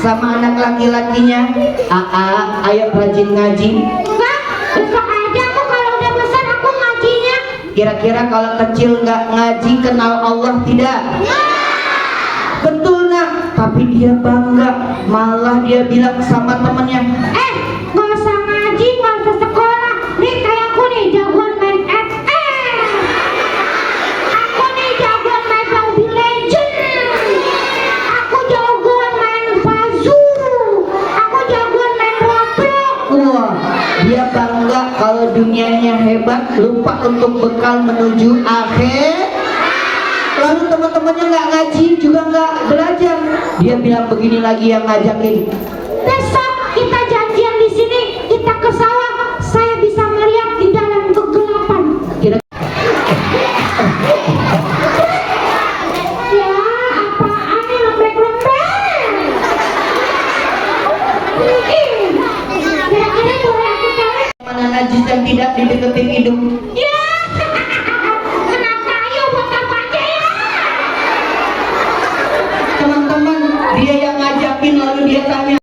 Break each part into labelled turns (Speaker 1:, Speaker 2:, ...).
Speaker 1: Sama anak laki-lakinya, ayo rajin ngaji.
Speaker 2: Enggak, besok aja aku kalau udah besar aku ngajinya.
Speaker 1: Kira-kira kalau kecil nggak ngaji kenal Allah tidak? Betul nak, tapi dia bangga, malah dia bilang sama temannya,
Speaker 2: nggak usah ngaji, nggak usah sekolah. Nih kayak aku nih jagoan main FF. Aku nih jagoan main Mobile Legend. Aku jagoan main Puzzle. Aku jagoan main Roblox.
Speaker 1: wah, dia bangga kalau dunianya hebat, lupa untuk bekal menuju akhir. Lalu teman-temannya nggak ngaji juga nggak belajar. Dia bilang begini lagi yang ngajakin,
Speaker 2: Besok kita janjian di sini, kita ke sawah. Saya bisa melihat di dalam kegelapan.
Speaker 1: Kira
Speaker 2: Ya, apaan nih lembek-lembek? Kira-kira boleh aku tarik?
Speaker 1: mana najis yang tidak dideketin hidung.
Speaker 2: Ya, kena kayu buat apa aja ya?
Speaker 1: Teman-teman, dia yang ngajakin lalu dia tanya,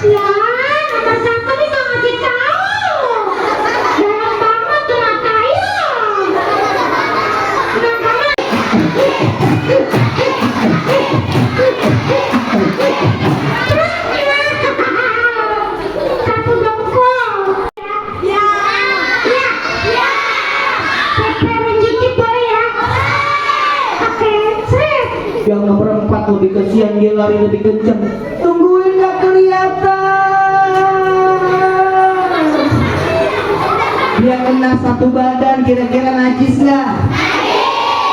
Speaker 2: Ya, nomor satu nih nggak ngasih tahu. Dalam banget kena kayu. Kena banget. Satu dongkol. Ya, ya, ya. Peperan dikit boleh ya? Oke, sip.
Speaker 1: yang nomor 4 lebih kesian, dia lari lebih kencang. Tungguin nggak kelihatan. Dia kena satu badan, kira-kira najis nggak?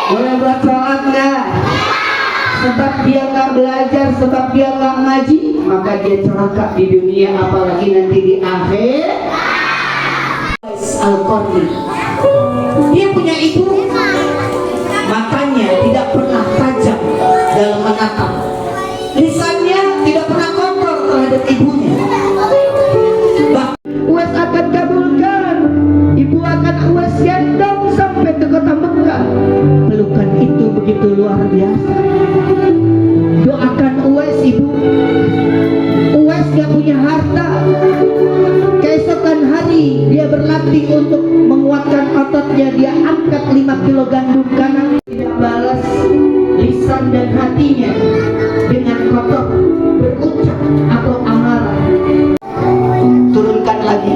Speaker 1: Boleh buat sholat nggak? Sebab dia nggak belajar, sebab dia nggak ngaji, maka dia celaka di dunia, apalagi nanti di akhir. Al-Qarni, dia punya ibu, matanya tidak pernah tajam dalam menatap, lisannya tidak pernah kotor terhadap ibunya. Uwais akan kabulkan, ibu akan Uwais gendong sampai ke kota Mekah. Pelukan itu begitu luar biasa. Doakan Uwais ibu. Uwais gak punya harta. Keesokan hari dia berlatih untuk menguatkan ototnya. Dia angkat 5 kilo gandum karena tidak balas lisan dan hatinya dengan kotor, berucap atau amarah. Turunkan lagi.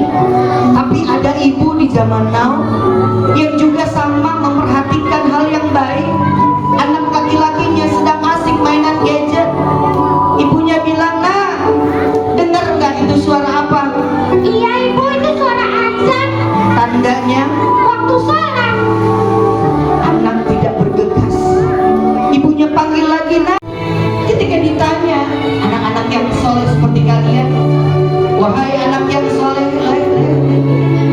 Speaker 1: Tapi ada ibu di zaman now yang juga sama memperhatikan hal yang baik. Anak laki-lakinya sedang asik mainan gadget, ibunya bilang, "Nah, dengar nggak itu suara apa?"
Speaker 2: Iya ibu, itu suara azan.
Speaker 1: Tandanya
Speaker 2: Waktu sholat.
Speaker 1: anak tidak bergegas. Ibunya panggil lagi, "Nah." Ketika ditanya, anak-anak yang soleh seperti kalian, wahai anak yang soleh,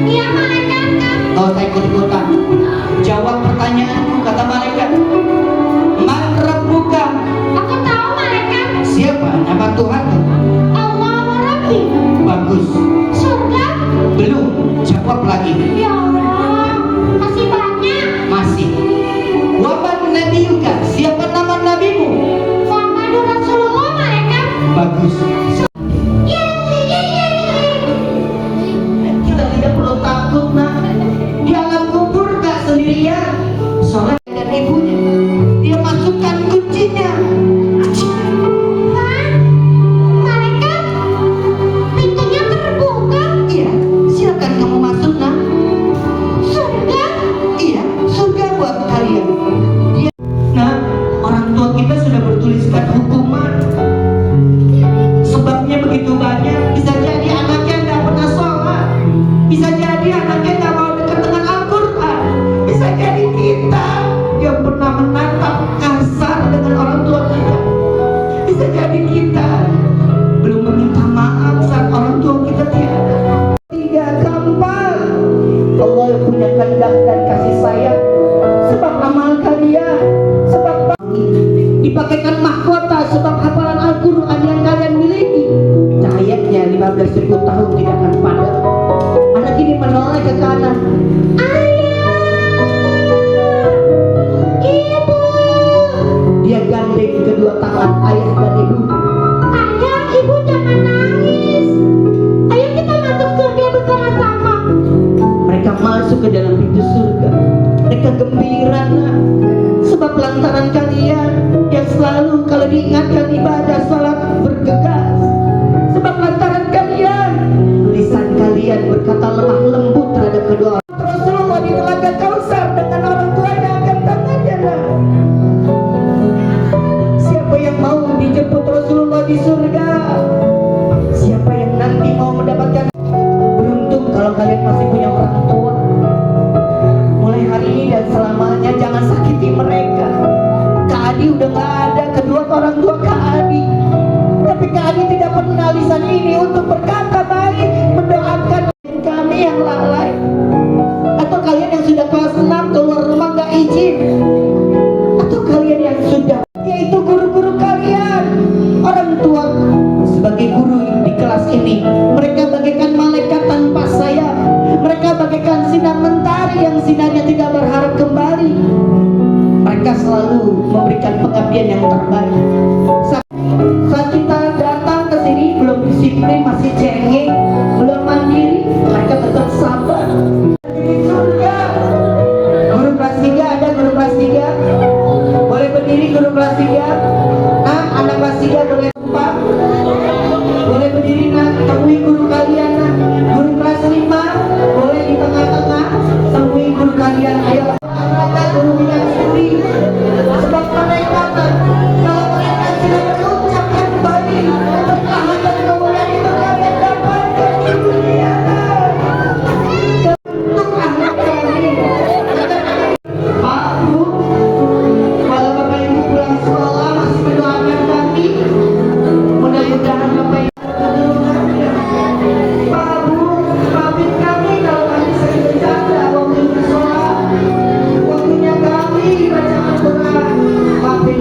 Speaker 2: Iya malaikat kan?
Speaker 1: kau tak ikut-ikutan. Jawab pertanyaanku, kata malaikat. Man rabbuka?
Speaker 2: Aku tahu malaikat.
Speaker 1: Siapa nama Tuhanmu?
Speaker 2: Allah Rabbi.
Speaker 1: Bagus.
Speaker 2: Surga?
Speaker 1: Belum. Jawab lagi.
Speaker 2: Ya Allah, masih banyak.
Speaker 1: Masih. Waman nabiyuka? Siapa nama nabimu?
Speaker 2: Muhammadur Rasulullah malaikat.
Speaker 1: Bagus.
Speaker 2: Iya, iya, iya, iya.
Speaker 1: Kita tidak perlu takut, nak. Di alam kubur gak sendirian. Sholat dan ibunya. Dia masukkan dipakaikan mahkota sebab hafalan Al-Quran yang kalian miliki. Cahayanya 15.000 tahun tidak akan padam. Anak ini menoleh ke kanan.
Speaker 2: Ibu.
Speaker 1: Dia gandeng kedua tangan ayah dan ibu.
Speaker 2: Ayah, ibu jangan nangis. Ayo kita masuk surga bersama-sama.
Speaker 1: Mereka masuk ke dalam pintu surga. Mereka gembira, nak. Sebab lantaran kalian yang selalu kalau diingatkan ibadah salat bergegas. Sebab lantaran kalian, lisan kalian berkata lemah lembut terhadap kedua orang. Rasulullah di Telaga Kausar dengan orang tuanya angkat tangannya, nak. Siapa yang mau dijemput Rasulullah di surga? Siapa yang nanti mau mendapatkan? Beruntung kalau kalian masih punya orang tua. Mulai hari ini dan selamanya jangan sakiti mereka. Kak Adi udah gak ada, kedua orang tua Kak Adi. Tapi Kak Adi tidak pernah lisan ini untuk berkata baik, mendoakan kami yang lalai. Atau kalian yang sudah kelas 6 keluar rumah gak izin. Atau kalian yang sudah, yaitu guru-guru kalian, orang tua sebagai guru di kelas ini. Mereka bagaikan malaikat tanpa sayap. Mereka bagaikan sinar mentari yang sinarnya tidak berharap kembali. Mereka selalu memberikan pengabdian yang terbaik. Saat kita datang ke sini belum disiplin, masih cengeng, belum mandiri, mereka tetap sabar. Di surga, guru kelas 3 ada, guru kelas 3 boleh berdiri, guru kelas 3. Nah, anak kelas 3 boleh tempat, boleh berdiri, nah, temui guru kalian, nah. Guru kelas 5 boleh di tengah-tengah, temui guru kalian. Ayo, mereka guru minyak suri. Sebab mereka kan, kalau mereka sudah mengucapkan baik, bertahan dan kemuliaan itu kalian dapatkan di dunia. Untuk anak kami, Pak, Bu, kalau Bapak Ibu pulang sekolah masih mendoakan kami, mudah-mudahan Bapak Ibu Pak, Bu, maafin kami kalau kami sering bercanda waktu bersolat, waktunya kami baca Al-Quran. Maafin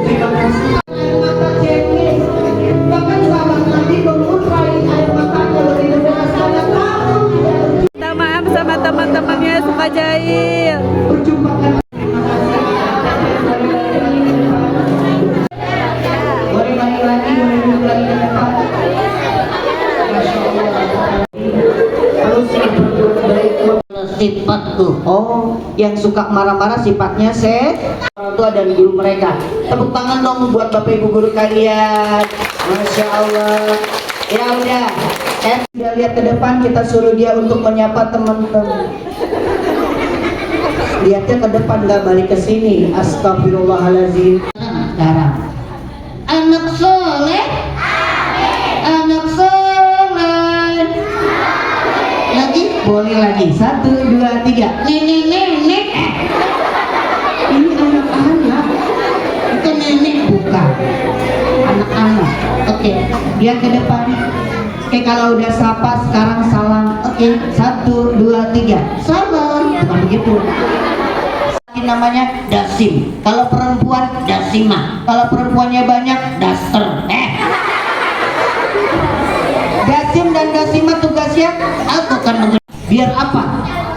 Speaker 1: terima kasih. Air mata cengeng, bahkan sahabat Nabi mengurai air matanya begitu deras karena kamu tidak
Speaker 3: Minta maaf sama teman-temannya Sukajail.
Speaker 1: berjumpa kan. Boleh balik lagi, boleh duduk lagi di depan. Masya Allah. Harus berbuat baik. Sifat tuh. Oh, yang suka marah-marah sifatnya orang tua dan guru mereka. Tepuk tangan dong buat Bapak Ibu guru kalian. Masya Allah. Ya udah, sudah lihat ke depan, kita suruh dia untuk menyapa teman-teman. Lihatnya ke depan, nggak balik ke sini. Astagfirullahaladzim. Sekarang, anak soleh, anak soleh. Lagi, boleh lagi. 1, 2, 3. Nenek. Ini anak-anak. Itu nenek bukan. Anak-anak. Oke, lihat ke depan. Oke, kalau udah sapa sekarang salam. Oke, 1, 2, 3. Salam. Bukan begitu. Namanya Dasim. Kalau perempuan Dasimah. Kalau perempuannya banyak Daster. Dasim dan Dasimah tugasnya aku akan biar apa?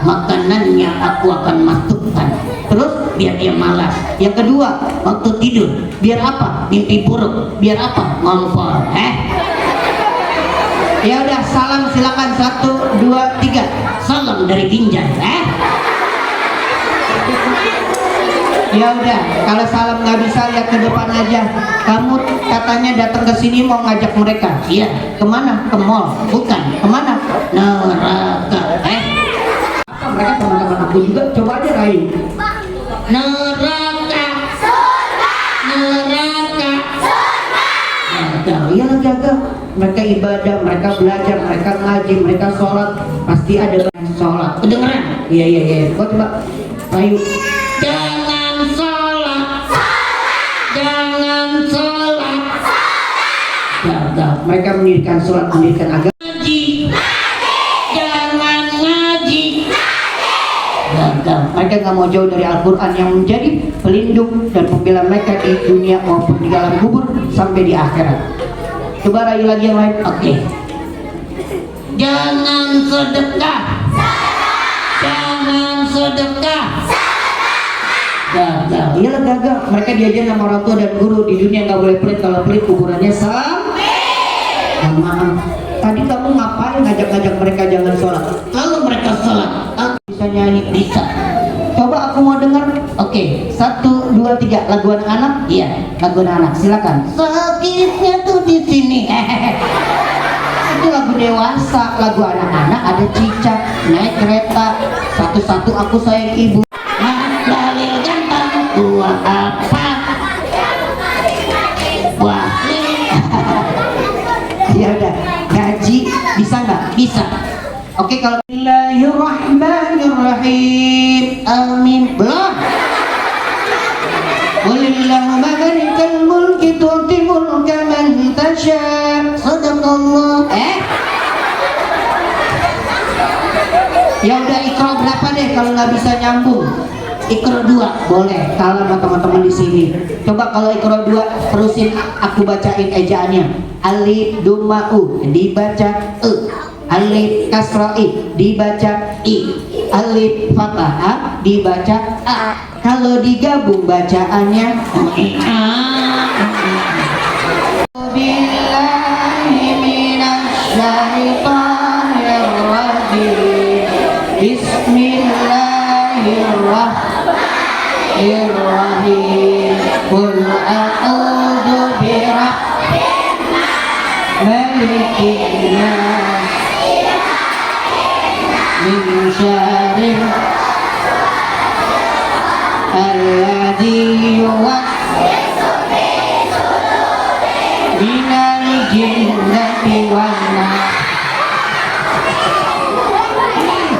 Speaker 1: Makanannya aku akan masukkan. Terus biar dia malas. Yang kedua, waktu tidur biar apa? Mimpi buruk. Biar apa? Ngompol. Ya udah, salam silakan. 1, 2, 3. Salam dari Binjai. Ya udah, kalau salam nggak bisa lihat ke depan aja. Kamu katanya datang ke sini mau ngajak mereka. Iya, kemana? Ke mall? Bukan. Kemana? Neraka. Apa mereka teman-teman aku juga? Coba aja rayu. Neraka. Neraka. Iya lagi agak. Mereka ibadah, mereka belajar, mereka ngaji, mereka sholat. Pasti ada sholat. Kedengeran? Iya. Kau coba rayu. Jangan sholat. Gagal. Mereka mendirikan sholat, mendirikan agama. Ngaji. Jangan ngaji. Gagal. Mereka nggak mau jauh dari Al-Quran yang menjadi pelindung dan pembela mereka di dunia maupun di alam kubur sampai di akhirat. Coba rayu lagi yang lain. Oke. Jangan sedekah. Jangan sedekah. Gagal. Iyalah gagal. Mereka diajar sama orang tua dan guru di dunia nggak boleh pelit. Kalau pelit kuburannya maaf. Tadi kamu ngapain ngajak-ngajak mereka jangan sholat? Kalau mereka sholat, aku bisa nyanyi, bisa. Coba aku mau dengar. Oke, 1, 2, 3. Lagu anak-anak? Iya, lagu anak-anak. Silakan. Sakitnya tuh di sini. Itu lagu dewasa. Lagu anak-anak ada cicak naik kereta. Satu-satu aku sayang ibu. Dalil ganteng tua apa? Wah. Ya udah, ngaji bisa nggak? Bisa. Oke, kalau Bismillahirrahmanirrahim. Amin. Belum. Walillahumma malikal mulki tu'ti mulka man tasha. Sadaqallah. Ya udah, Iqra berapa deh kalau nggak bisa nyambung? Iqra 2 boleh. Kalah sama teman-teman di sini. Coba kalau Iqra 2 terusin aku bacain ejaannya. Alif dhamma u dibaca e. Alif kasra i dibaca i. Alif fathah dibaca a. Kalau digabung bacaannya Billahi minasy syaithanir rajim. Bismillahirrahmanirrahim. Qul a'udzu birabbin malikin nas min syarri alladzi yuwaswisu fi sudurihim minal jinnati wan nas.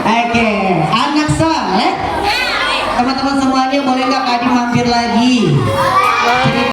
Speaker 1: Oke, anak saleh. Teman-teman semuanya boleh nggak Kak Adi mampir lagi?